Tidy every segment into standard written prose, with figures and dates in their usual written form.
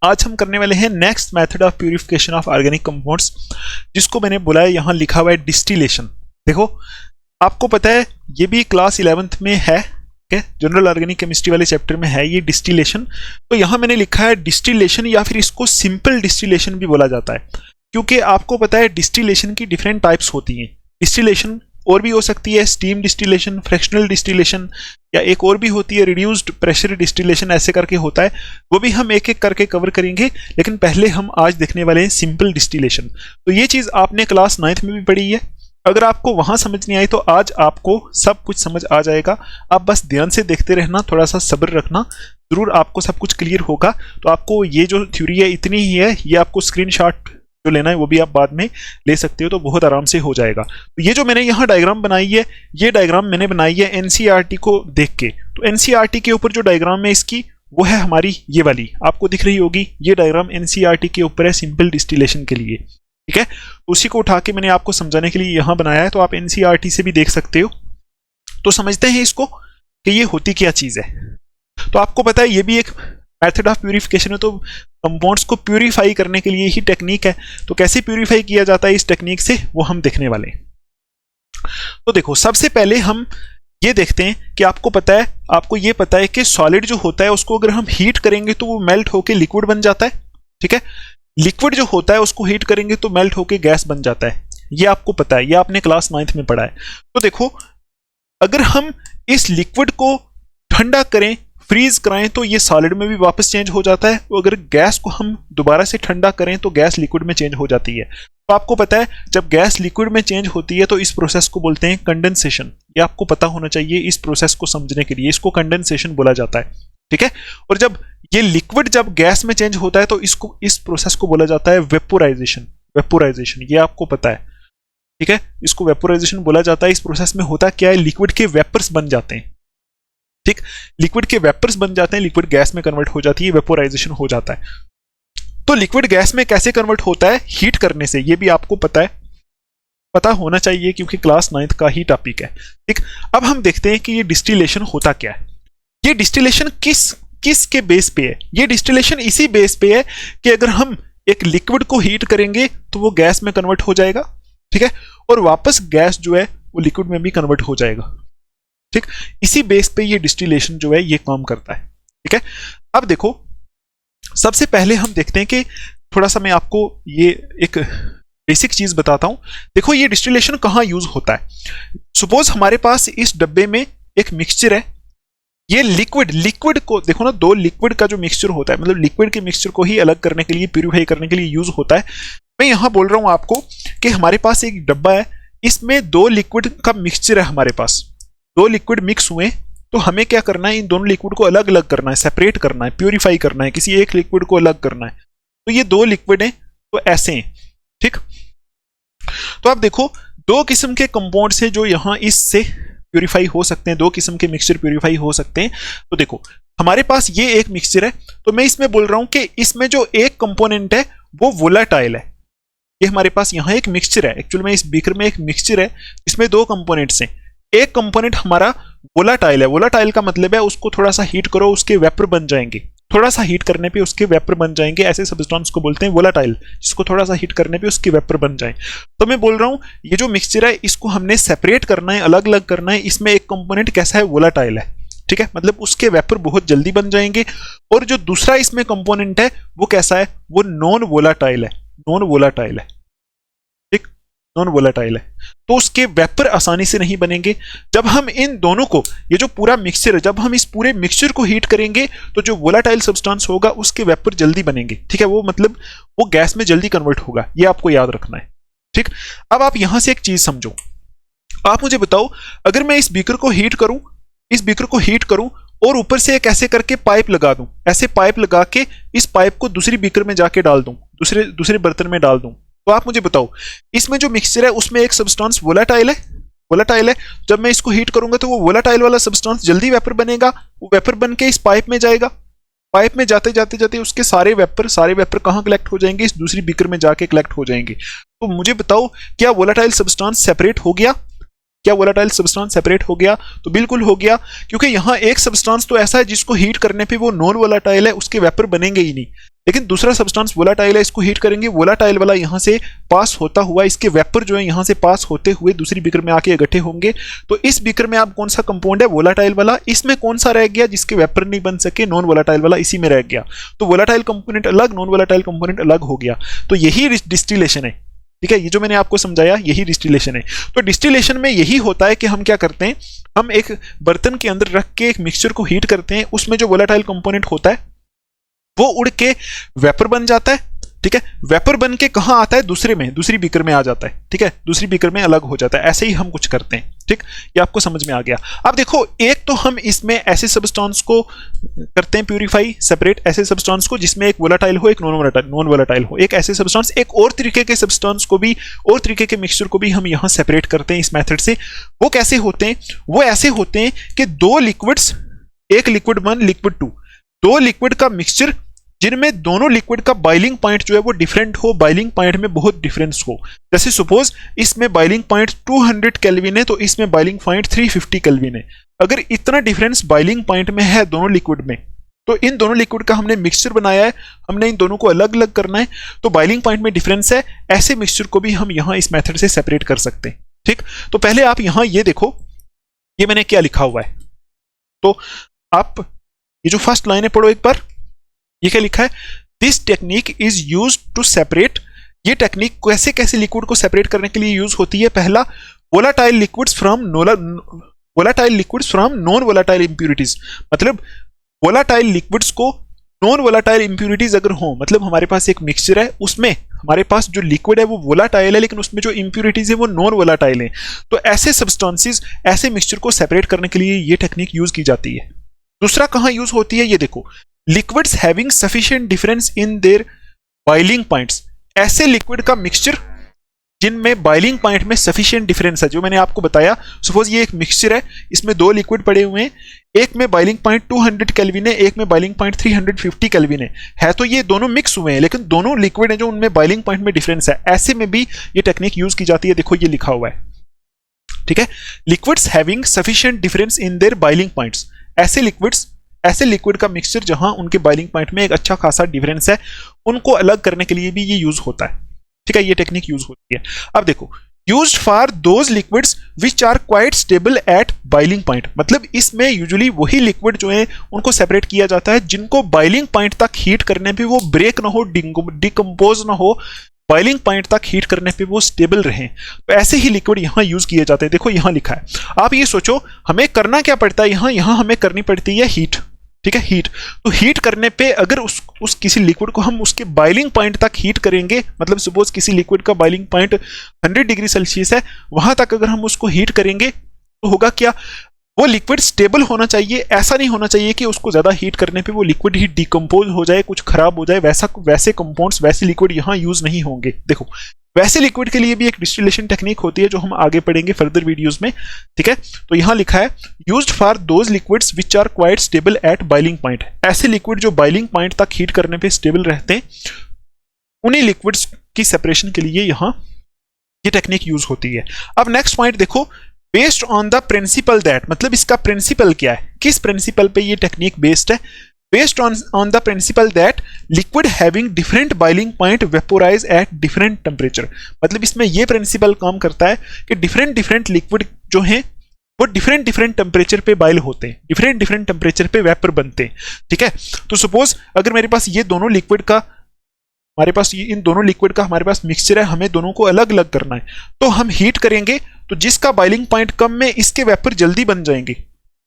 आज हम करने वाले हैं next method of purification of organic compounds, जिसको मैंने बोला है यहाँ लिखा हुआ है डिस्टिलेशन। देखो आपको पता है ये भी क्लास 11th में है, जनरल ऑर्गेनिक केमिस्ट्री वाले चैप्टर में है ये डिस्टिलेशन। तो यहाँ मैंने लिखा है डिस्टिलेशन, या फिर इसको सिंपल डिस्टिलेशन भी बोला जाता है, क्योंकि आपको पता है डिस्टिलेशन की डिफरेंट टाइप्स होती हैं। डिस्टिलेशन और भी हो सकती है, स्टीम डिस्टिलेशन, फ्रैक्शनल डिस्टिलेशन, या एक और भी होती है रिड्यूस्ड प्रेशर डिस्टिलेशन, ऐसे करके होता है। वो भी हम एक एक करके कवर करेंगे, लेकिन पहले हम आज देखने वाले हैं सिंपल डिस्टिलेशन। तो ये चीज़ आपने क्लास 9th में भी पढ़ी है। अगर आपको वहां समझ नहीं आई तो आज आपको सब कुछ समझ आ जाएगा। आप बस ध्यान से देखते रहना, थोड़ा सा सब्र रखना, जरूर आपको सब कुछ क्लियर होगा। तो आपको ये जो थ्योरी है इतनी ही है, ये आपको स्क्रीनशॉट जो लेना है वो भी आप बाद में ले सकते हो, तो बहुत आराम से हो जाएगा। तो ये जो मैंने यहाँ डायग्राम बनाई है, ये डायग्राम मैंने बनाई है एनसीईआरटी को देख के। तो एनसीईआरटी के ऊपर जो डायग्राम है इसकी, वो है हमारी ये वाली, आपको दिख रही होगी। ये डायग्राम एनसीईआरटी के ऊपर है सिंपल डिस्टिलेशन के लिए, ठीक है। उसी को उठा के मैंने आपको समझाने के लिए यहाँ बनाया है, तो आप एनसीईआरटी से भी देख सकते हो। तो समझते हैं इसको कि ये होती क्या चीज़ है। तो आपको पता है ये भी एक मेथड ऑफ प्यूरिफिकेशन है, तो कंपाउंड्स को प्यूरिफाई करने के लिए ही टेक्निक है। तो कैसे प्यूरिफाई किया जाता है इस टेक्निक से, वो हम देखने वाले हैं। तो देखो सबसे पहले हम ये देखते हैं कि आपको ये पता है कि सॉलिड जो होता है उसको अगर हम हीट करेंगे तो वो मेल्ट होके लिक्विड बन जाता है, ठीक है। लिक्विड जो होता है उसको हीट करेंगे तो मेल्ट होके गैस बन जाता है। ये आपको पता है, ये आपने क्लास 9th में पढ़ा है। तो देखो अगर हम इस लिक्विड को ठंडा करें, फ्रीज कराएं, तो ये सॉलिड में भी वापस चेंज हो जाता है। तो अगर गैस को हम दोबारा से ठंडा करें तो गैस लिक्विड में चेंज हो जाती है। तो आपको पता है जब गैस लिक्विड में चेंज होती है तो इस प्रोसेस को बोलते हैं कंडेंसेशन। ये आपको पता होना चाहिए इस प्रोसेस को समझने के लिए, इसको कंडेंसेशन बोला जाता है, ठीक है। और जब ये लिक्विड जब गैस में चेंज होता है तो इस प्रोसेस को बोला जाता है वेपोराइजेशन। वेपोराइजेशन ये आपको पता है, ठीक है, इसको वेपोराइजेशन बोला जाता है। इस प्रोसेस में होता क्या है, लिक्विड के वेपर्स बन जाते हैं, ठीक, लिक्विड के वेपर्स बन जाते हैं, लिक्विड गैस में कन्वर्ट हो जाती है, वेपोराइजेशन हो जाता है। तो लिक्विड गैस में कैसे कन्वर्ट होता है, हीट करने से। ये भी आपको पता होना चाहिए क्योंकि क्लास 9th का ही टॉपिक है, ठीक। अब हम देखते हैं कि ये डिस्टिलेशन होता क्या है। ये डिस्टिलेशन किस के बेस पे है। ये डिस्टिलेशन इसी बेस पे है कि अगर हम एक लिक्विड को हीट करेंगे तो वो गैस में कन्वर्ट हो जाएगा, ठीक है, और वापस गैस जो है वो लिक्विड में भी कन्वर्ट हो जाएगा, ठीक। इसी बेस पे ये डिस्टिलेशन जो है ये काम करता है, ठीक है। अब देखो सबसे पहले हम देखते हैं कि थोड़ा सा मैं आपको ये एक बेसिक चीज बताता हूं। देखो ये डिस्टिलेशन कहां यूज होता है। सपोज हमारे पास इस डब्बे में एक मिक्सचर है। ये लिक्विड को देखो ना, दो लिक्विड का जो मिक्सचर होता है, मतलब लिक्विड के मिक्सचर को ही अलग करने के लिए, प्यूरिफाई करने के लिए यूज होता है। मैं यहां बोल रहा हूं आपको कि हमारे पास एक डब्बा है, इसमें दो लिक्विड का मिक्सचर है। हमारे पास दो लिक्विड मिक्स हुए, तो हमें क्या करना है, इन दोनों लिक्विड को अलग अलग करना है, सेपरेट करना है, प्यूरिफाई करना है, किसी एक लिक्विड को अलग करना है। तो ये दो लिक्विड हैं, तो ऐसे हैं, ठीक। तो आप देखो दो किस्म के कंपाउंड से जो यहां इससे प्यूरिफाई हो सकते हैं, दो किस्म के मिक्सचर प्यूरिफाई हो सकते हैं। तो देखो हमारे पास ये एक मिक्सचर है, तो मैं इसमें बोल रहा हूं कि इसमें जो एक कंपोनेंट है वो वोलेटाइल है। ये हमारे पास यहाँ एक मिक्सचर है, एक्चुअली में इस बीकर में एक मिक्सचर है, इसमें दो कंपोनेंट्स हैं। एक कंपोनेंट हमारा वोलेटाइल है। वोलेटाइल का मतलब है उसको थोड़ा सा हीट करो उसके वेपर बन जाएंगे, थोड़ा सा हीट करने पे उसके वेपर बन जाएंगे, ऐसे सब्सटेंस को बोलते हैं वोलेटाइल, जिसको थोड़ा सा हीट करने पे उसके वेपर बन जाए। तो मैं बोल रहा हूं ये जो मिक्सचर है इसको हमने सेपरेट करना है, अलग अलग करना है। इसमें एक कंपोनेंट कैसा है, वोलेटाइल है, ठीक है, मतलब उसके वेपर बहुत जल्दी बन जाएंगे। और जो दूसरा इसमें कंपोनेंट है वो कैसा है, वो नॉन वोलेटाइल है, नॉन वोलेटाइल है, ठीक, नॉन वोलेटाइल है। तो उसके वेपर आसानी से नहीं बनेंगे। जब हम इन दोनों को, ये जो पूरा मिक्सचर है, जब हम इस पूरे मिक्सचर को हीट करेंगे तो जो वोलेटाइल सब्सटेंस होगा उसके वेपर जल्दी बनेंगे, ठीक है, वो मतलब वो गैस में जल्दी कन्वर्ट होगा। ये आपको याद रखना है, ठीक। अब आप यहां से एक चीज समझो, आप मुझे बताओ अगर मैं इस बीकर को हीट करूं, और ऊपर से एक ऐसे करके पाइप लगा दूं, ऐसे पाइप लगा के इस पाइप को दूसरी बीकर में जाके डाल दूं, दूसरे बर्तन में डाल दूं, तो आप मुझे बताओ इसमें जो मिक्सचर है उसमें एक सब्सटेंस वोलेटाइल है। जब मैं इसको हीट करूंगा तो वो वोलेटाइल वाला सब्सटेंस जल्दी वेपर बनेगा, वो वेपर बन के इस पाइप में जाएगा। पाइप में जाते जाते उसके सारे वेपर कहां कलेक्ट हो जाएंगे, इस दूसरी बीकर में जाके कलेक्ट हो जाएंगे। तो मुझे बताओ क्या वोलेटाइल सब्सटेंस सेपरेट हो गया, क्या वोलेटाइल सब्सटेंस सेपरेट हो गया? तो बिल्कुल हो गया, क्योंकि यहाँ एक सब्सटेंस तो ऐसा है जिसको हीट करने पे वो नॉन वोलेटाइल है, उसके वेपर बनेंगे ही नहीं, लेकिन दूसरा सब्सटेंस वोलेटाइल है, इसको हीट करेंगे, वोलेटाइल वाला यहाँ से पास होता हुआ इसके वेपर जो है यहाँ से पास होते हुए दूसरी बीकर में आके इकट्ठे होंगे। तो इस बीकर में आप कौन सा कंपाउंड है? वोलेटाइल वाला। इसमें कौन सा रह गया जिसके वेपर नहीं बन सके? नॉन वोलेटाइल वाला, इसी में रह गया। तो वोलेटाइल कंपोनेंट अलग, नॉन वोलेटाइल कंपोनेंट अलग हो गया। तो यही डिस्टिलेशन है, ठीक है, ये जो मैंने आपको समझाया यही डिस्टिलेशन है। तो डिस्टिलेशन में यही होता है कि हम क्या करते हैं, हम एक बर्तन के अंदर रख के एक मिक्सचर को हीट करते हैं, उसमें जो वोलेटाइल कंपोनेंट होता है वो उड़ के वेपर बन जाता है, ठीक है, वेपर बन के कहां आता है? दूसरे में, दूसरी बीकर में आ जाता है, ठीक है, दूसरी बीकर में अलग हो जाता है। ऐसे ही हम कुछ करते हैं, ठीक, ये आपको समझ में आ गया। अब देखो, एक तो हम इसमें ऐसे सब्सटेंस को करते हैं प्यूरिफाई, सेपरेट ऐसे सब्सटेंस को जिसमें एक वोलेटाइल हो, एक नॉन वोलेटाइल हो, एक ऐसे सब्सटेंस, एक और तरीके के सब्सटेंस को भी, और तरीके के मिक्सचर को भी हम यहां सेपरेट करते हैं इस मेथड से। वो कैसे होते हैं? वो ऐसे होते हैं कि दो लिक्विड्स, एक लिक्विड 1, लिक्विड 2, दो लिक्विड का मिक्सचर जिनमें दोनों लिक्विड का बॉइलिंग पॉइंट जो है वो डिफरेंट हो, बॉइलिंग पॉइंट में बहुत डिफरेंस हो। जैसे सपोज इसमें बॉइलिंग पॉइंट 200 केल्विन है, तो इसमें बॉइलिंग पॉइंट 350 केल्विन है। अगर इतना डिफरेंस बॉइलिंग पॉइंट में है दोनों लिक्विड में, तो इन दोनों लिक्विड का हमने मिक्सचर बनाया है, हमने इन दोनों को अलग अलग करना है, तो बॉइलिंग पॉइंट में डिफरेंस है, ऐसे मिक्सचर को भी हम यहाँ इस मेथड से सेपरेट कर सकते हैं, ठीक। तो पहले आप यहाँ ये देखो, ये मैंने क्या लिखा हुआ है, तो आप ये जो फर्स्ट लाइन है पढ़ो एक बार, ये क्या लिखा है? This technique is use to separate. ये टेक्निक कैसे कैसे लिक्विड को सेपरेट करने के लिए यूज होती है? पहला, volatile liquids from non volatile impurities, मतलब वोलेटाइल लिक्विड्स को नॉन वोलेटाइल इंप्यूरिटीज अगर हो, मतलब हमारे पास एक मिक्सचर है, उसमें हमारे पास जो लिक्विड है वो वोलेटाइल है, लेकिन उसमें जो इंप्यूरिटीज है वो नॉन वोलेटाइल है, तो ऐसे सब्सटेंसेस, ऐसे मिक्सचर को सेपरेट करने के लिए ये टेक्निक यूज की जाती है। दूसरा कहां यूज होती है? ये देखो, liquids having sufficient difference in their boiling points, ऐसे लिक्विड का मिक्सचर जिनमें बॉइलिंग पॉइंट में सफिशिएंट डिफरेंस है, जो मैंने आपको बताया। सपोज ये एक मिक्सचर है, इसमें दो लिक्विड पड़े हुए हैं, एक में बॉइलिंग पॉइंट 200 केल्विन है, एक में बॉइलिंग पॉइंट 350 केल्विन है तो ये दोनों मिक्स हुए हैं, लेकिन दोनों लिक्विड है जो उनमें बॉइलिंग पॉइंट में डिफरेंस है, ऐसे में भी ये टेक्निक यूज की जाती है। देखो ये लिखा हुआ है, ठीक है, liquids having sufficient difference in their boiling points, ऐसे लिक्विड का मिक्सचर जहां उनके बॉइलिंग पॉइंट में एक अच्छा खासा डिफरेंस है, उनको अलग करने के लिए भी ये यूज होता है, ठीक है, ये टेक्निक यूज होती है। अब देखो, used for those liquids which are quite stable at boiling point, मतलब इसमें यूजुअली वही लिक्विड जो है उनको सेपरेट किया जाता है जिनको बॉइलिंग पॉइंट तक हीट करने पे वो ब्रेक ना हो, डिकम्पोज ना हो, बॉइलिंग पॉइंट तक हीट करने पे वो स्टेबल रहें, तो ऐसे ही लिक्विड यहाँ यूज किए जाते हैं। देखो यहाँ लिखा है, आप ये सोचो हमें करना क्या पड़ता है, यहाँ हमें करनी पड़ती है हीट, ठीक है, हीट। तो हीट करने पे अगर उस किसी लिक्विड को हम उसके बॉइलिंग पॉइंट तक हीट करेंगे, मतलब सपोज किसी लिक्विड का बॉइलिंग पॉइंट 100 डिग्री सेल्सियस है, वहां तक अगर हम उसको हीट करेंगे तो होगा क्या, वो लिक्विड स्टेबल होना चाहिए, ऐसा नहीं होना चाहिए कि उसको ज्यादा हीट करने पे वो लिक्विड ही डिकम्पोज हो जाए, कुछ खराब हो जाए, वैसे कंपाउंड्स, वैसे लिक्विड यहाँ यूज नहीं होंगे। देखो वैसे लिक्विड के लिए भी एक डिस्टिलेशन टेक्निक होती है जो हम आगे पढ़ेंगे फर्दर वीडियोस में, ठीक है। तो यहाँ लिखा है, used for those liquids which are quite stable at boiling point, ऐसे लिक्विड जो बॉइलिंग पॉइंट तक हीट करने पे स्टेबल रहते हैं, उन्हीं लिक्विड्स की सेपरेशन के लिए यहाँ ये टेक्निक यूज होती है। अब नेक्स्ट पॉइंट देखो, based on the principal that, मतलब इसका प्रिंसिपल क्या है, किस प्रिंसिपल पे ये टेक्निक बेस्ड है? Based on the principle that liquid having different boiling point vaporize at different temperature, मतलब इसमें ये प्रिंसिपल काम करता है कि डिफरेंट लिक्विड जो हैं वो डिफरेंट टेम्परेचर पे बॉयल होते हैं, डिफरेंट टेम्परेचर पे वेपर बनते हैं, ठीक है। तो सपोज अगर मेरे पास ये दोनों लिक्विड का, हमारे पास इन दोनों लिक्विड का हमारे पास मिक्सचर है, हमें दोनों को अलग अलग करना है, तो हम हीट करेंगे, तो जिसका बॉइलिंग पॉइंट कम में इसके वेपर जल्दी बन जाएंगे,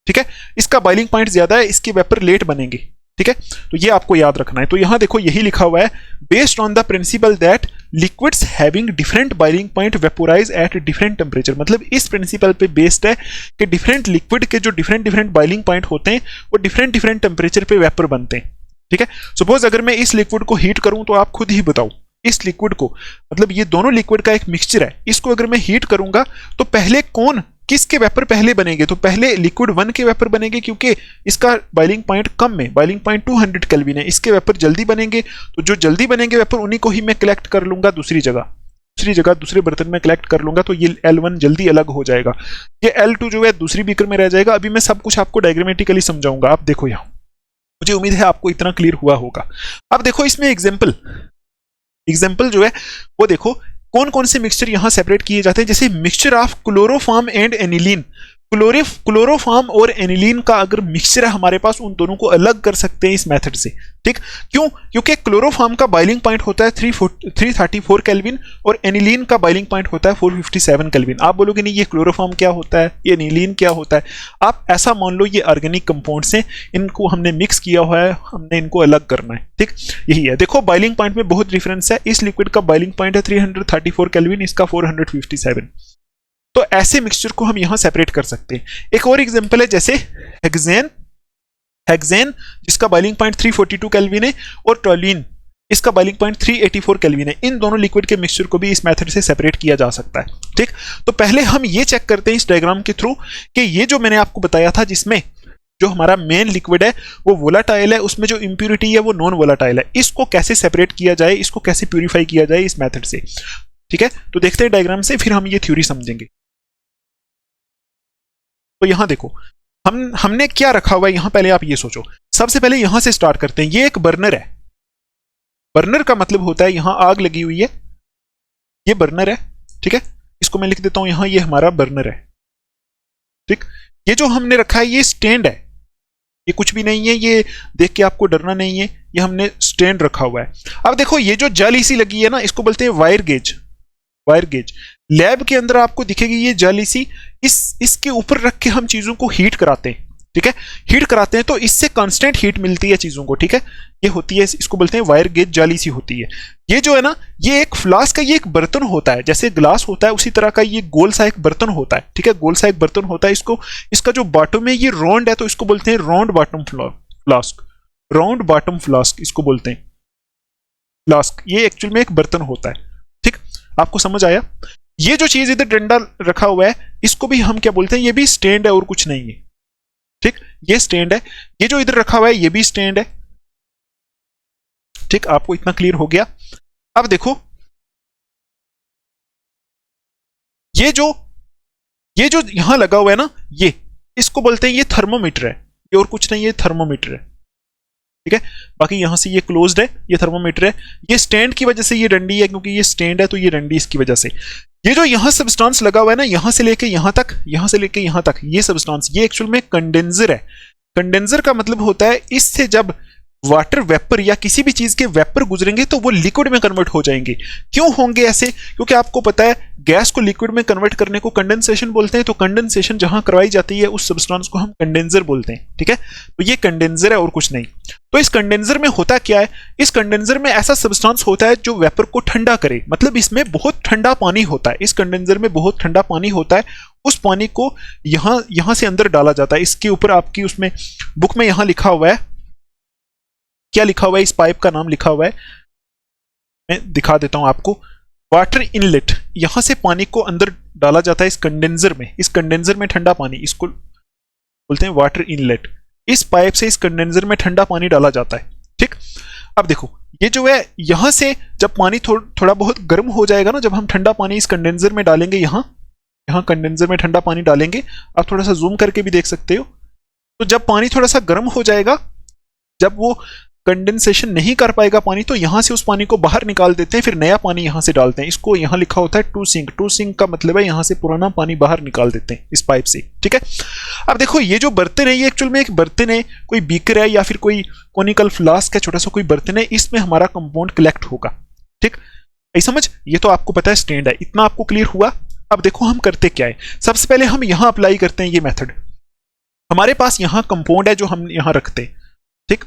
ठीक है, इसका बॉइलिंग पॉइंट ज्यादा है, इसके वेपर लेट बनेंगे, ठीक है। तो ये आपको याद रखना है। तो यहां देखो यही लिखा हुआ है, based on the principal that liquids having different boiling point vaporise at different temperature, मतलब इस प्रिंसिपल पे बेस्ड है कि डिफरेंट लिक्विड के जो डिफरेंट बॉइलिंग पॉइंट होते हैं वो डिफरेंट टेम्परेचर पे वेपर बनते हैं, ठीक है। सपोज अगर मैं इस लिक्विड को हीट करूं, तो आप खुद ही बताओ, इस लिक्विड को, मतलब ये दोनों लिक्विड का एक मिक्सचर है, इसको अगर मैं हीट करूंगा तो पहले किसके वेपर पहले बनेंगे? तो पहले लिक्विड 1 के वेपर बनेंगे, क्योंकि इसका बॉइलिंग पॉइंट कम में, बॉइलिंग पॉइंट 200 केल्विन है, इसके वेपर जल्दी बनेंगे, तो जो जल्दी बनेंगे वेपर उन्हीं को ही मैं कलेक्ट कर लूंगा दूसरी जगह, दूसरी जगह दूसरे बर्तन में कलेक्ट कर लूंगा तो ये L1 जल्दी अलग हो जाएगा, ये L2 जो है दूसरी बीकर में रह जाएगा। अभी मैं सब कुछ आपको डायग्रामेटिकली समझाऊंगा। आप देखो यहाँ, मुझे उम्मीद है आपको इतना क्लियर हुआ होगा। अब देखो इसमें एग्जाम्पल जो है वो देखो कौन कौन से मिक्सचर यहां सेपरेट किए जाते हैं। जैसे mixture of chloroform and aniline, chloroform और एनिलीन का अगर मिक्सचर है हमारे पास, उन दोनों को अलग कर सकते हैं इस मेथड से। ठीक, क्यों? क्योंकि क्लोरोफॉर्म का बॉइलिंग पॉइंट होता है 334 केल्विन और एनिलीन का बॉइलिंग पॉइंट होता है 457 केल्विन। आप बोलोगे नहीं ये क्लोरोफॉर्म क्या होता है, ये एनिलीन क्या होता है। आप ऐसा मान लो ये ऑर्गेनिक कंपाउंड्स हैं, इनको हमने मिक्स किया हुआ है, हमने इनको अलग करना है। ठीक, यही है। देखो बॉइलिंग पॉइंट में बहुत डिफरेंस है। इस लिक्विड का बॉइलिंग पॉइंट है 334 केल्विन, इसका 457। तो ऐसे मिक्सचर को हम यहां सेपरेट कर सकते हैं। एक और एग्जांपल है जैसे हेक्सेन जिसका बॉइलिंग पॉइंट 342 केल्विन है, और टोल्यूइन इसका बॉइलिंग पॉइंट 384 केल्विन है। इन दोनों लिक्विड के मिक्सचर को भी इस मेथड से सेपरेट किया जा सकता है। ठीक, तो पहले हम ये चेक करते हैं इस डायग्राम के थ्रू कि ये जो मैंने आपको बताया था, जिसमें जो हमारा मेन लिक्विड है वो वोलाटाइल है, उसमें जो इंप्यूरिटी है वो नॉन वोलाटाइल है, इसको कैसे सेपरेट किया जाए, इसको कैसे प्यूरिफाई किया जाए इस मेथड से। ठीक है, तो देखते हैं डायग्राम से, फिर हम ये थ्योरी समझेंगे। तो यहां देखो हमने क्या रखा हुआ है यहां, पहले आप ये सोचो। सबसे पहले यहां से स्टार्ट करते हैं। ये एक बर्नर है। बर्नर का मतलब होता है यहां आग लगी हुई है, ये बर्नर है। ठीक है, इसको मैं लिख देता हूं यहां, ये हमारा बर्नर है। ठीक, ये जो हमने रखा है ये स्टैंड है, ये कुछ भी नहीं है, ये देख के आपको डरना नहीं है, ये हमने स्टैंड रखा हुआ है। अब देखो ये जो जाली सी लगी है ना, इसको बोलते हैं wire gauge. Wire gauge lab के अंदर आपको दिखेगी ये जाली सी, इसके ऊपर रख के हम चीजों को हीट कराते हैं। ठीक है, हीट कराते हैं तो इससे कांस्टेंट हीट मिलती है चीजों को। ठीक है, ये होती है, इसको बोलते हैं वायर गेज, जाली सी होती है। ये जो है ना, ये एक फ्लास्क का ये एक बर्तन होता है, जैसे ग्लास होता है उसी तरह का ये गोल सा एक बर्तन होता है। ठीक है, गोल सा एक बर्तन होता है। इसको, इसका जो बॉटम है ये राउंड है, तो इसको बोलते हैं round bottom flask. Round bottom flask इसको बोलते हैं, फ्लास्क। ये एक्चुअल में एक बर्तन होता है। ठीक, आपको समझ आया? ये जो चीज इधर डंडा रखा हुआ है, इसको भी हम क्या बोलते हैं, ये भी स्टैंड है और कुछ नहीं है। ठीक, ये स्टैंड है। ये जो इधर रखा हुआ है ये भी स्टैंड है। ठीक, आपको इतना क्लियर हो गया? अब देखो ये जो यहां लगा हुआ है ना, ये इसको बोलते हैं, ये थर्मोमीटर है, ये और कुछ नहीं है, थर्मोमीटर है। ठीक है, बाकी यहां से ये क्लोज्ड है, ये थर्मोमीटर है। ये स्टैंड की वजह से ये डंडी है, क्योंकि ये स्टैंड है तो ये डंडी इसकी वजह से। ये जो यहां सब्सटेंस लगा हुआ है ना, यहां से लेके यहां तक, यहां से लेके यहां तक, ये सब्सटेंस, ये एक्चुअल में कंडेंसर है। कंडेंसर का मतलब होता है इससे जब वाटर वेपर या किसी भी चीज के वेपर गुजरेंगे तो वो लिक्विड में कन्वर्ट हो जाएंगे। क्यों होंगे ऐसे? क्योंकि आपको पता है गैस को लिक्विड में कन्वर्ट करने को कंडेंसेशन बोलते हैं। तो कंडेंसेशन जहां करवाई जाती है उस सब्सटेंस को हम कंडेंसर बोलते हैं। ठीक है, तो ये कंडेंसर है और कुछ नहीं। तो इस कंडेंसर में होता क्या है, इस कंडेंसर में ऐसा सब्सटेंस होता है जो वेपर को ठंडा करे, मतलब इसमें बहुत ठंडा पानी होता है। इस कंडेंसर में बहुत ठंडा पानी होता है, उस पानी को यहां से अंदर डाला जाता है। इसके ऊपर आपकी उसमें बुक में यहां लिखा हुआ है, क्या लिखा हुआ है, इस पाइप का नाम लिखा हुआ है, मैं दिखा देता हूं आपको। वाटर इनलेट, यहां से पानी को अंदर डाला जाता है इस कंडेंसर में। इस कंडेंसर में ठंडा पानी, इसको बोलते हैं वाटर इनलेट। इस पाइप से इस कंडेंसर में ठंडा पानी डाला जाता है। ठीक, अब देखो ये जो है यहां से जब पानी थोड़ा बहुत गर्म हो जाएगा ना, जब हम ठंडा पानी इस कंडेंसर में डालेंगे, यहां कंडेंसर में ठंडा पानी डालेंगे, आप थोड़ा सा जूम करके भी देख सकते हो। तो जब पानी थोड़ा सा गर्म हो जाएगा, जब वो कंडेंसेशन नहीं कर पाएगा पानी, तो यहां से उस पानी को बाहर निकाल देते हैं, फिर नया पानी यहां से डालते हैं। इसको यहां लिखा होता है टू सिंक। टू सिंक का मतलब है यहां से पुराना पानी बाहर निकाल देते हैं इस पाइप से। ठीक है, अब देखो ये जो बर्तन है, ये एक्चुअल में एक बर्तन है, कोई बीकर है या फिर कोई कोनिकल फ्लास्क है, छोटा सा कोई बर्तन है, इसमें हमारा कंपाउंड कलेक्ट होगा। ठीक, ये समझ, ये तो आपको पता है स्टैंड है, इतना आपको क्लियर हुआ। अब देखो हम करते क्या है, सबसे पहले हम यहां अप्लाई करते हैं ये मेथड। हमारे पास यहां कंपाउंड है जो हम यहां रखते हैं। ठीक,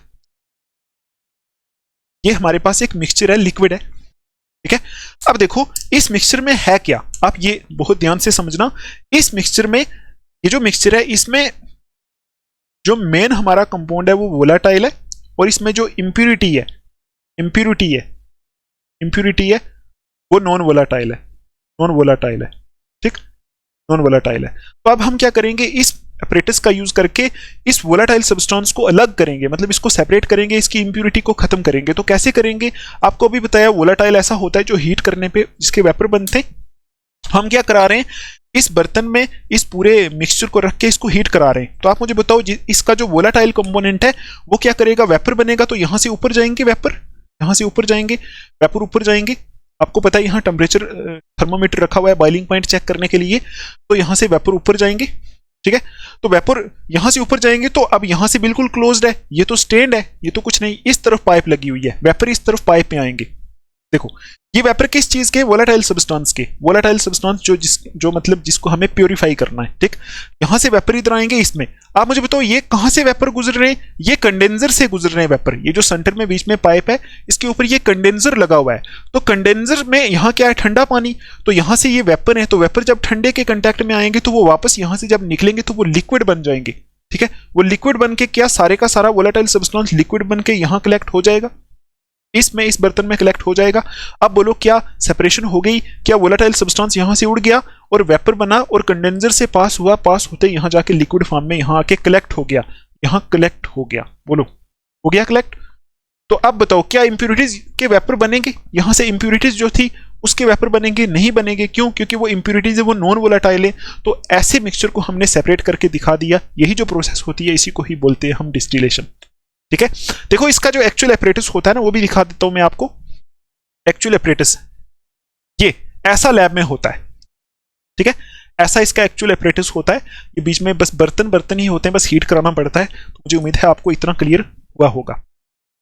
ये हमारे पास एक मिक्सचर है, लिक्विड है। ठीक है, अब देखो इस मिक्सचर में है क्या, आप ये बहुत ध्यान से समझना। इस मिक्सचर में, ये जो मिक्सचर है, इसमें जो मेन हमारा कंपाउंड है वो वोलाटाइल है, और इसमें जो इंप्यूरिटी है वो नॉन वोलाटाइल है। ठीक, नॉन वोलाटाइल है। तो अब हम क्या करेंगे, एपरेटस का यूज करके इस वोलेटाइल सब्सटेंस को अलग करेंगे, मतलब इसको सेपरेट करेंगे, इसकी इंप्योरिटी को खत्म करेंगे। तो कैसे करेंगे, आपको अभी बताया वोलेटाइल ऐसा होता है जो हीट करने पे जिसके वेपर बनते हैं। हम क्या करा रहे हैं, इस बर्तन में इस पूरे मिक्सचर को रख के इसको हीट करा रहे हैं। तो आप मुझे बताओ इसका जो वोलेटाइल कंपोनेंट है वो क्या करेगा, वेपर बनेगा। तो यहां से ऊपर जाएंगे वेपर, यहां से ऊपर जाएंगे वेपर, ऊपर जाएंगे। आपको पता है यहाँ टेम्परेचर थर्मोमीटर रखा हुआ है बॉइलिंग पॉइंट चेक करने के लिए। तो यहां से वेपर ऊपर जाएंगे, ठीक है। तो वेपर यहां से ऊपर जाएंगे तो अब यहां से बिल्कुल क्लोज्ड है, ये तो स्टैंड है, ये तो कुछ नहीं। इस तरफ पाइप लगी हुई है, वेपर इस तरफ पाइप में आएंगे। देखो ये वेपर किस चीज के, वोलेटाइल सब्सटेंस के। वोलेटाइल सब्सटेंस जो मतलब जिसको हमें प्योरीफाई करना है, ठीक। यहां से वेपर इधर आएंगे इसमें। आप मुझे बताओ ये कहां से वेपर गुजर रहे हैं, ये कंडेंसर से गुजर रहे हैं वेपर। ये जो सेंटर में बीच में पाइप है इसके ऊपर ये कंडेंसर लगा हुआ है। तो कंडेंसर में यहाँ क्या है, ठंडा पानी। तो यहां से ये वेपर है, तो वेपर जब ठंडे के कंटेक्ट में आएंगे तो वो वापस यहां से जब निकलेंगे तो वो लिक्विड बन जाएंगे, ठीक है। वो लिक्विड बन के क्या सारे का सारा वोलेटाइल सब्सटेंस लिक्विड बन के यहां कलेक्ट हो जाएगा, इसमें इस बर्तन में कलेक्ट हो जाएगा। अब बोलो क्या सेपरेशन हो गई, क्या वोलेटाइल सब्सटेंस यहां से उड़ गया और वेपर बना और कंडेंसर से पास हुआ, पास होते यहां जाके लिक्विड फॉर्म में यहां आके कलेक्ट हो गया, यहां कलेक्ट हो गया। बोलो हो गया कलेक्ट। तो अब बताओ क्या इंप्योरिटीज के वेपर बनेंगे, यहां से इंप्योरिटीज जो थी उसके वेपर बनेंगे, नहीं बनेंगे। क्यों, क्योंकि वो इंप्योरिटीज है, वो नॉन वोलेटाइल है। तो ऐसे मिक्सचर को हमने सेपरेट करके दिखा दिया। यही जो प्रोसेस होती है इसी को ही बोलते हैं हम डिस्टिलेशन, ठीक है। देखो इसका जो एक्चुअल एपरेटस होता है ना वो भी दिखा देता हूं मैं आपको। एक्चुअल एपरेटस ये ऐसा लैब में होता है, ठीक है। ऐसा इसका एक्चुअल एपरेटस होता है। ये बीच में बस बर्तन ही होते हैं, बस हीट कराना पड़ता है। तो मुझे उम्मीद है आपको इतना क्लियर हुआ होगा,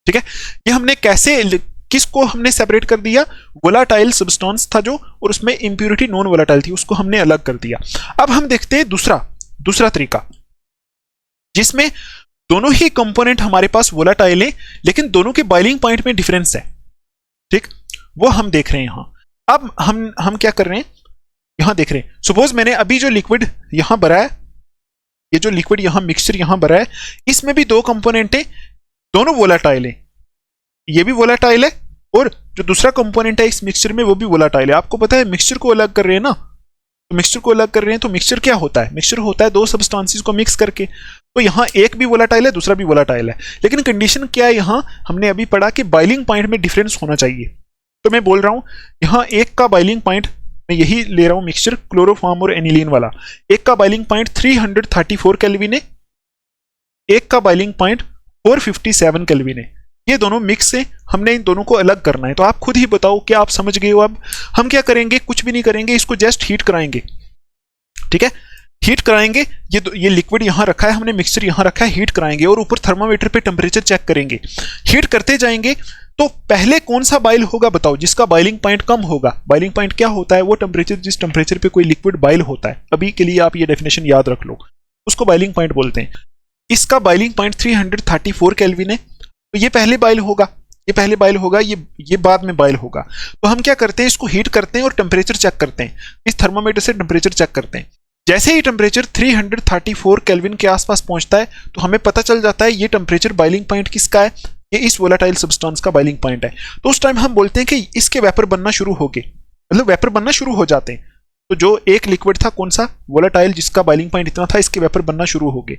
ठीक है। ये हमने कैसे, किसको हमने सेपरेट कर दिया, वोलेटाइल सब्सटेंस था जो, और उसमें इंप्योरिटी नॉन वोलेटाइल थी, उसको हमने अलग कर दिया। अब हम देखते हैं दूसरा तरीका जिसमें दोनों ही कंपोनेंट हमारे पास वोलेटाइल है लेकिन दोनों के बॉइलिंग पॉइंट में डिफरेंस है, ठीक। वो हम देख रहे हैं यहां। अब हम क्या कर रहे हैं, यहां देख रहे हैं। सपोज मैंने अभी जो लिक्विड यहां भरा है, ये जो लिक्विड यहां मिक्सचर यहां भरा है, इसमें भी दो कंपोनेंट है, दोनों वोलेटाइल है। ये भी वोलेटाइल है और जो दूसरा कंपोनेंट है इस मिक्सचर में वो भी वोलेटाइल है। आपको पता है मिक्सचर को अलग कर रहे हैं ना, तो मिक्सचर को अलग कर रहे हैं। तो मिक्सचर क्या होता है, मिक्सचर होता है दो सब्सटेंसेस को मिक्स करके। तो यहां एक भी वोलेटाइल है, दूसरा भी वोलेटाइल है, लेकिन कंडीशन क्या है, यहां हमने अभी पढ़ा कि बॉइलिंग पॉइंट में डिफरेंस होना चाहिए। तो मैं बोल रहा हूं यहां एक का बॉइलिंग पॉइंट, मैं यही ले रहा हूं मिक्सचर क्लोरोफॉर्म और एनिलीन वाला, एक का बॉइलिंग पॉइंट 334 केल्विन है, एक का बॉइलिंग पॉइंट 457 केल्विन है। ये दोनों मिक्स है, हमने इन दोनों को अलग करना है। तो आप खुद ही बताओ क्या आप समझ गए हो। अब हम क्या करेंगे, कुछ भी नहीं करेंगे, इसको जस्ट हीट कराएंगे, ठीक है। हीट कराएंगे, ये लिक्विड यहां रखा है हमने, मिक्सचर यहां रखा है, हीट कराएंगे और ऊपर थर्मामीटर पे टेम्परेचर चेक करेंगे। हीट करते जाएंगे तो पहले कौन सा बॉइल होगा बताओ, जिसका बॉइलिंग पॉइंट कम होगा। बॉइलिंग पॉइंट क्या होता है, वो टेम्परेचर जिस टेम्परेचर पे कोई लिक्विड बॉइल होता है। अभी के लिए आप ये डेफिनेशन याद रख लो, उसको बॉइलिंग पॉइंट बोलते हैं। इसका बॉइलिंग पॉइंट 334 केल्विन है, तो ये पहले बॉइल होगा, ये पहले बॉइल होगा, ये बाद में बॉइल होगा। तो हम क्या करते हैं, इसको हीट करते हैं और टेम्परेचर चेक करते हैं, इस थर्मामीटर से टेम्परेचर चेक करते हैं। जैसे ही टेम्परेचर 334 केल्विन के आसपास पहुंचता है तो हमें पता चल जाता है ये टेम्परेचर बॉइलिंग पॉइंट किसका है, ये इस वोलेटाइल सब्सटेंस का बॉइलिंग पॉइंट है। तो उस टाइम हम बोलते हैं कि इसके वेपर बनना शुरू हो गए, मतलब वेपर बनना शुरू हो जाते हैं। तो जो एक लिक्विड था कौन सा, वोलेटाइल, जिसका बॉइलिंग पॉइंट इतना था, इसके वेपर बनना शुरू हो गए।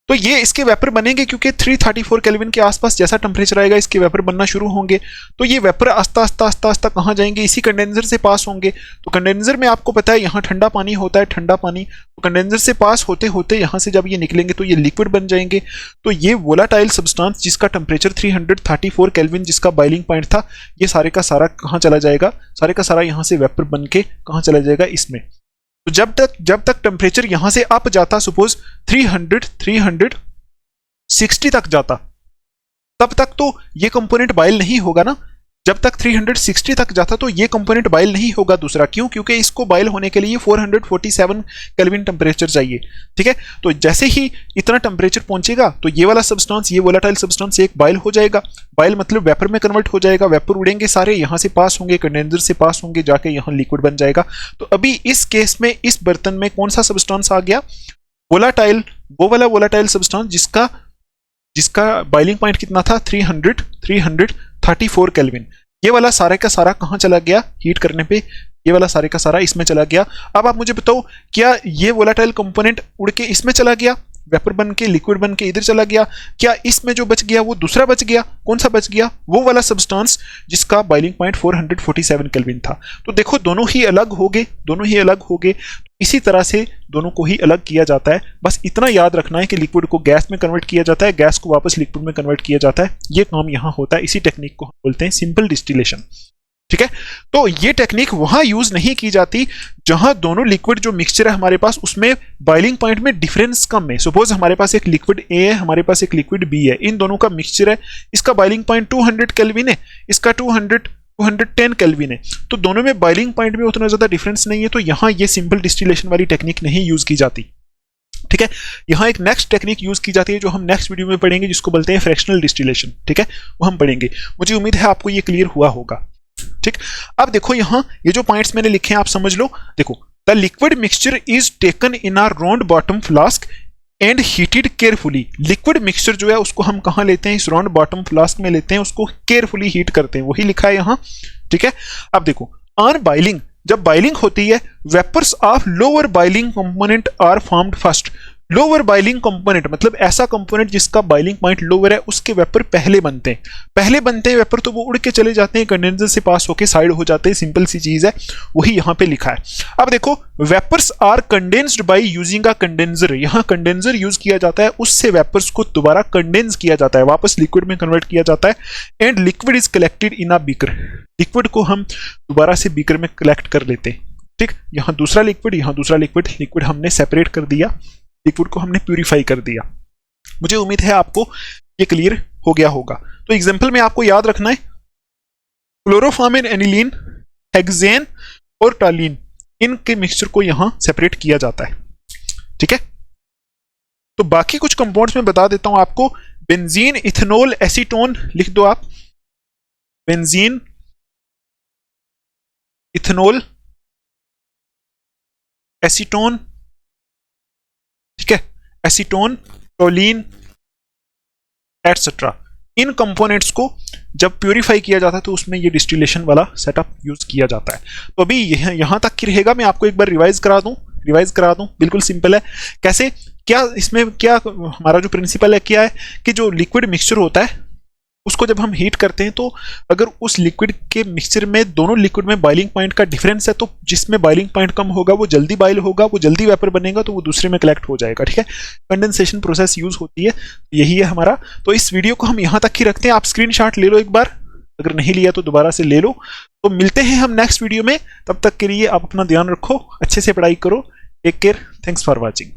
तो ये इसके वेपर बनेंगे क्योंकि 334 केल्विन के आसपास जैसा टेम्परेचर आएगा इसके वेपर बनना शुरू होंगे। तो ये वेपर आस्ता आस्ता कहाँ जाएंगे, इसी कंडेंसर से पास होंगे। तो कंडेंसर में आपको पता है यहाँ ठंडा पानी होता है, ठंडा पानी, तो कंडेंसर से पास होते होते यहाँ से जब ये निकलेंगे तो ये लिक्विड बन जाएंगे। तो ये वोलेटाइल सब्सटेंस जिसका टेम्परेचर 334 केल्विन जिसका बॉइलिंग पॉइंट था, ये सारे का सारा कहाँ चला जाएगा, सारे का सारा यहाँ से वेपर बन के कहाँ चला जाएगा, इसमें। तो जब तक टेम्परेचर यहां से अप जाता, सपोज 360 तक जाता, तब तक तो ये कंपोनेंट बॉयल नहीं होगा ना। जब तक 360 तक जाता तो ये कंपोनेंट बॉयल नहीं होगा। दूसरा क्यों, क्योंकि इसको बॉयल होने के लिए 447 केल्विन टेम्परेचर चाहिए, ठीक है। तो जैसे ही इतना टेम्परेचर पहुंचेगा तो ये वाला सब्सटेंस, ये वोलेटाइल सब्सटेंस एक बॉयल हो जाएगा। बॉयल मतलब वेपर में कन्वर्ट हो जाएगा, वेपर उड़ेंगे सारे, यहाँ से पास होंगे, कंडेंसर से पास होंगे, जाके यहाँ लिक्विड बन जाएगा। तो अभी इस केस में इस बर्तन में कौन सा सब्सटेंस आ गया, वोलेटाइल, वो वाला वोलेटाइल सब्सटेंस जिसका बॉइलिंग पॉइंट कितना था, 334 केल्विन। ये वाला सारे का सारा कहाँ चला गया, हीट करने पे ये वाला सारे का सारा इसमें चला गया। अब आप मुझे बताओ क्या ये वोलेटाइल कंपोनेंट उड़ के इसमें चला गया, वेपर बन के लिक्विड बन के इधर चला गया, क्या इसमें जो बच गया वो दूसरा बच गया? कौन सा बच गया? वो वाला सब्सटेंस जिसका बॉइलिंग पॉइंट 447 केल्विन था। तो देखो दोनों ही अलग हो गए, दोनों ही अलग हो गए। इसी तरह से दोनों को ही अलग किया जाता है। बस इतना याद रखना है कि लिक्विड को गैस में कन्वर्ट किया जाता है, गैस को वापस लिक्विड में कन्वर्ट किया जाता है। ये काम यहां होता है। इसी टेक्निक को हम बोलते हैं सिंपल डिस्टिलेशन। ठीक है, तो ये टेक्निक वहां यूज नहीं की जाती जहां दोनों लिक्विड जो मिक्सचर है हमारे पास उसमें बॉइलिंग पॉइंट में डिफरेंस कम है। सपोज हमारे पास एक लिक्विड ए है, हमारे पास एक लिक्विड बी है, इन दोनों का मिक्सचर है, इसका बॉइलिंग पॉइंट 200 केल्विन है, इसका 210 केल्विन है, तो दोनों में बॉइलिंग पॉइंट में उतना ज्यादा डिफरेंस नहीं है, तो यहां ये सिंपल डिस्टिलेशन वाली टेक्निक नहीं यूज की जाती। ठीक है, यहां एक नेक्स्ट टेक्निक यूज की जाती है जो हम नेक्स्ट वीडियो में पढ़ेंगे, जिसको बोलते हैं फ्रैक्शनल डिस्टिलेशन। ठीक है, वो हम पढ़ेंगे। मुझे उम्मीद है आपको ये क्लियर हुआ होगा। ठीक, अब देखो यहां ये जो पॉइंट्स मैंने लिखे हैं आप समझ लो। देखो, the liquid mixture is taken in a round bottom flask and heated carefully. Liquid mixture जो है उसको हम कहां लेते हैं? इस राउंड बॉटम फ्लास्क में लेते हैं, उसको केयरफुली हीट करते हैं, वही लिखा है यहां। ठीक है, अब देखो, ऑन बॉइलिंग, जब बॉइलिंग होती है, vapours of lower boiling component are formed first. Lower boiling component मतलब ऐसा कंपोनेंट जिसका बॉइलिंग पॉइंट लोअर है, उसके वेपर पहले बनते हैं। पहले बनते हैं वेपर तो वो उड़ के चले जाते हैं, कंडेंसर से पास होके साइड हो जाते हैं, सिंपल सी चीज है, वही यहां पे लिखा है। अब देखो, vapours are condensed by using a condenser. यहां कंडेंसर यूज किया जाता है, उससे वेपर्स को दोबारा कंडेंस किया जाता है, वापस लिक्विड में कन्वर्ट किया जाता है। And liquid is collected in a beaker. Liquid को हम दोबारा से बीकर में कलेक्ट कर लेते हैं। ठीक, यहां दूसरा लिक्विड, यहां दूसरा लिक्विड, लिक्विड हमने सेपरेट कर दिया, लिक्विड को हमने प्यूरिफाई कर दिया। मुझे उम्मीद है आपको ये क्लियर हो गया होगा। तो एग्जांपल में आपको याद रखना है, क्लोरोफॉर्मिन, एनिलीन, हेक्सेन और टॉलिन, इनके मिक्सचर को यहां सेपरेट किया जाता है। ठीक है, तो बाकी कुछ कंपाउंड्स में बता देता हूं आपको। बेंजीन, इथेनॉल, एसीटोन लिख दो आप। बेंजीन, इथेनॉल, एसीटोन, ठीक है, एसीटोन, टोलिन एटसेट्रा। इन कंपोनेंट्स को जब प्यूरिफाई किया जाता है तो उसमें ये डिस्टिलेशन वाला सेटअप यूज किया जाता है। तो अभी यहां तक की रहेगा। मैं आपको एक बार रिवाइज करा दूं। बिल्कुल सिंपल है। कैसे, क्या इसमें क्या हमारा जो प्रिंसिपल है क्या है कि जो लिक्विड मिक्सचर होता है उसको जब हम हीट करते हैं तो अगर उस लिक्विड के मिक्सचर में, दोनों लिक्विड में बॉइलिंग पॉइंट का डिफरेंस है, तो जिसमें बॉइलिंग पॉइंट कम होगा वो जल्दी बॉइल होगा, वो जल्दी वेपर बनेगा, तो वो दूसरे में कलेक्ट हो जाएगा। ठीक है, कंडेंसेशन प्रोसेस यूज होती है, यही है हमारा। तो इस वीडियो को हम यहां तक ही रखते हैं। आप स्क्रीनशॉट ले लो एक बार, अगर नहीं लिया तो दोबारा से ले लो। तो मिलते हैं हम नेक्स्ट वीडियो में, तब तक के लिए आप अपना ध्यान रखो, अच्छे से पढ़ाई करो। Take care, thanks for watching.